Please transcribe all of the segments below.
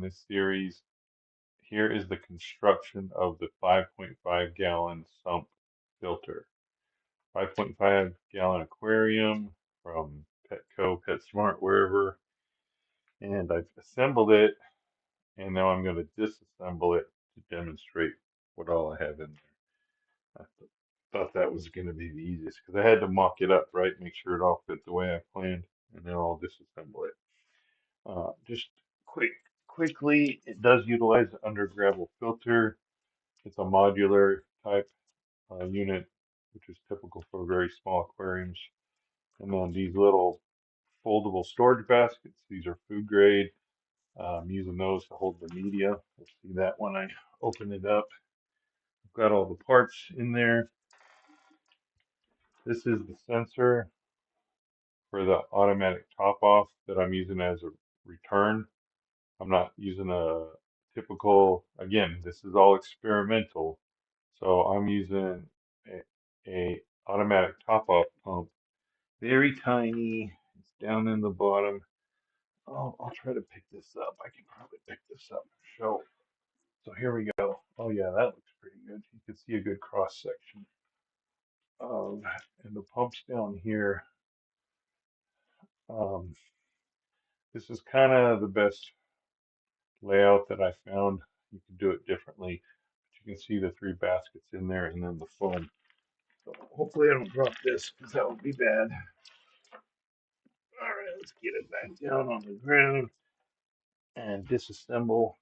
this series. Here is the construction of the 5.5 gallon sump filter. 5.5 gallon aquarium from Petco, PetSmart, wherever. And I've assembled it, and now I'm going to disassemble it to demonstrate what all I have in there. I thought that was going to be the easiest because I had to mock it up, right? Make sure it all fit the way I planned, and then I'll disassemble it. Just quickly, it does utilize the under gravel filter. It's a modular type unit, which is typical for very small aquariums. And then these little foldable storage baskets. These are food grade. I'm using those to hold the media. You'll see that when I open it up. I've got all the parts in there. This is the sensor for the automatic top off that I'm using as a return. I'm not using a typical, again, this is all experimental. So I'm using a automatic top off pump. Very tiny. It's down in the bottom. Oh, I'll try to pick this up. I can probably pick this up and show. So here we go. Oh yeah, that looks pretty good. You can see a good cross section of, and the pump's down here. Um, this is kind of the best layout that I found. You can do it differently. But you can see the three baskets in there and then the foam. So hopefully I don't drop this because that would be bad. All right, let's get it back down on the ground and disassemble.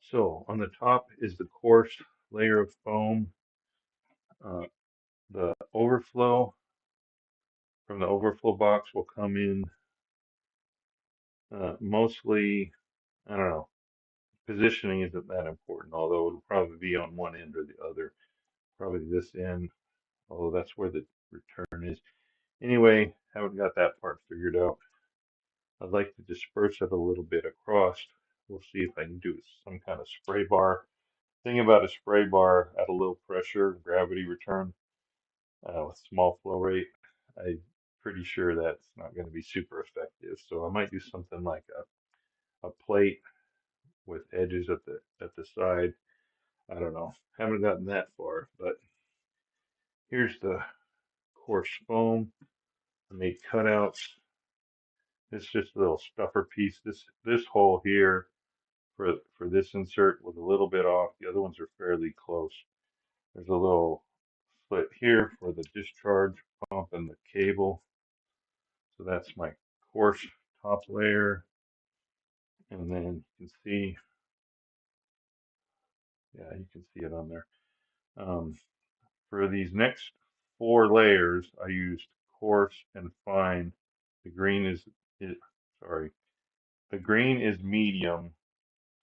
So on the top is the coarse layer of foam. The overflow from the overflow box will come in mostly, I don't know, positioning isn't that important, although it'll probably be on one end or the other. Probably this end, although that's where the return is. Anyway, haven't got that part figured out. I'd like to disperse it a little bit across. We'll see if I can do some kind of spray bar. Thing about a spray bar at a low pressure, gravity return, with small flow rate, I'm pretty sure that's not going to be super effective. So I might do something like a plate with edges at the side. I don't know. Haven't gotten that far, but here's the coarse foam. I made cutouts. It's just a little stuffer piece. This hole here for this insert was a little bit off. The other ones are fairly close. There's a little slit here for the discharge pump and the cable. So that's my coarse top layer. And then you can see, yeah, you can see it on there. For these next four layers, I used coarse and fine. The green is sorry, the green is medium,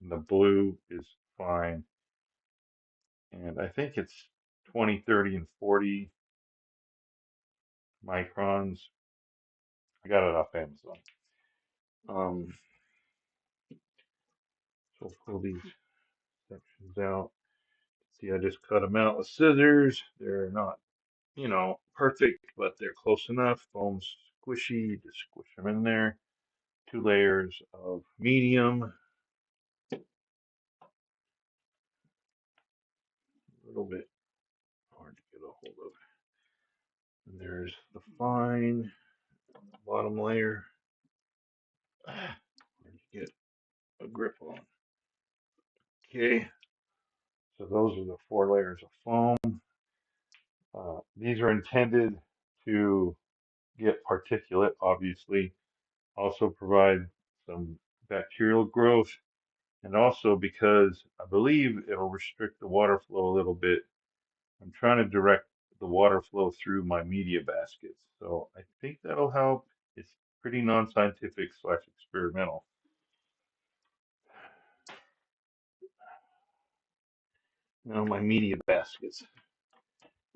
and the blue is fine. And I think it's 20, 30, and 40 microns. I got it off Amazon. So pull these sections out. See, I just cut them out with scissors. They're not, perfect, but they're close enough. Foam's squishy. Just squish them in there. 2 layers of medium. A little bit hard to get a hold of. And there's the fine bottom layer. Hard to get a grip on. Okay, so those are the 4 layers of foam. These are intended to get particulate, obviously, also provide some bacterial growth, and also because I believe it'll restrict the water flow a little bit. I'm trying to direct the water flow through my media baskets, so I think that'll help. It's pretty non-scientific / experimental. Now my media baskets.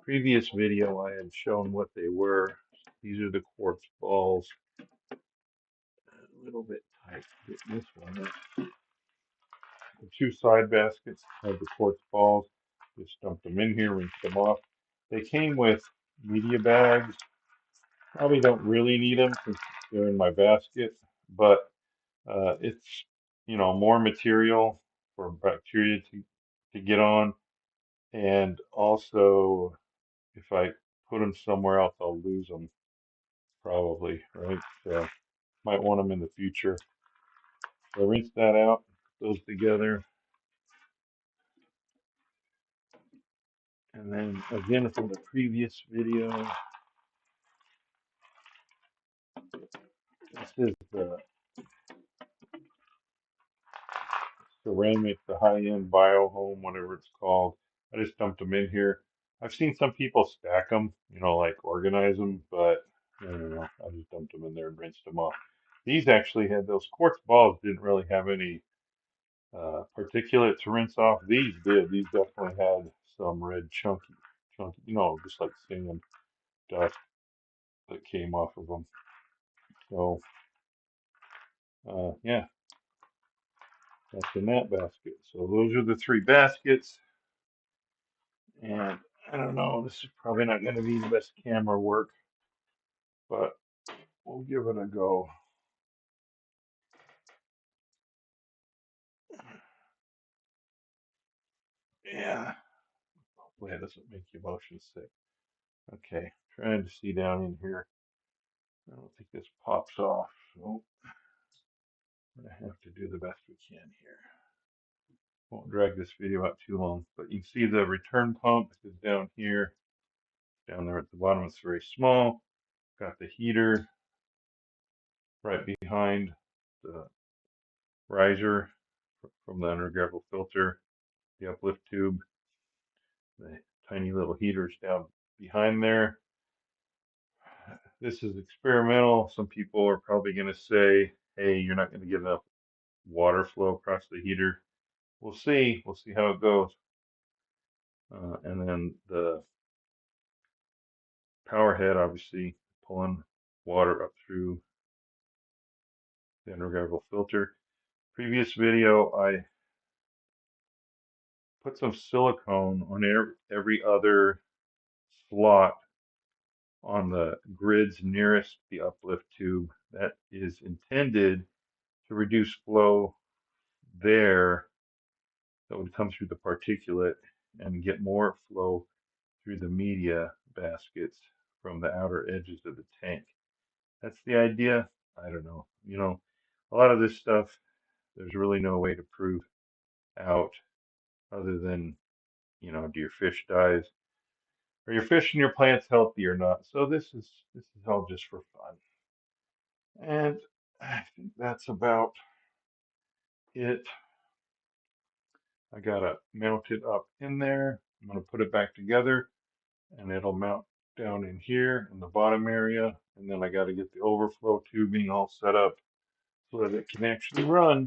Previous video I had shown what they were. These are the quartz balls. A little bit tight. Get this one up. The 2 side baskets have the quartz balls. Just dump them in here, rinse them off. They came with media bags. Probably don't really need them since they're in my basket, but it's, more material for bacteria to get on. And also, if I put them somewhere else, I'll lose them probably, right? So might want them in the future. So rinse that out, put those together. And then again from the previous video, this is the ceramic, the high-end bio home, whatever it's called. I just dumped them in here. I've seen some people stack them, like organize them, but I don't know. I just dumped them in there and rinsed them off. These actually had those quartz balls didn't really have any particulate to rinse off. These did. These definitely had some red chunky, just like sand dust that came off of them. So, yeah, that's in that basket. So those are the three baskets. And I don't know, this is probably not going to be the best camera work, but we'll give it a go. Yeah, hopefully that doesn't make you motion sick. Okay, trying to see down in here. I don't think this pops off, so we're going to have to do the best we can here. Won't drag this video out too long, but you can see the return pump is down here. Down there at the bottom, it's very small. Got the heater right behind the riser from the undergravel filter, the uplift tube, the tiny little heaters down behind there. This is experimental. Some people are probably going to say, hey, you're not going to get enough water flow across the heater. We'll see. We'll see how it goes. And then the power head, obviously, pulling water up through the undergravel filter. Previous video, I put some silicone on every other slot on the grids nearest the uplift tube. That is intended to reduce flow there that would come through the particulate and get more flow through the media baskets from the outer edges of the tank. That's the idea. I don't know. A lot of this stuff, there's really no way to prove out other than, do your fish dies? Are your fish and your plants healthy or not? So this is all just for fun. And I think that's about it. I gotta mount it up in there. I'm gonna put it back together and it'll mount down in here in the bottom area. And then I gotta get the overflow tubing all set up so that it can actually run.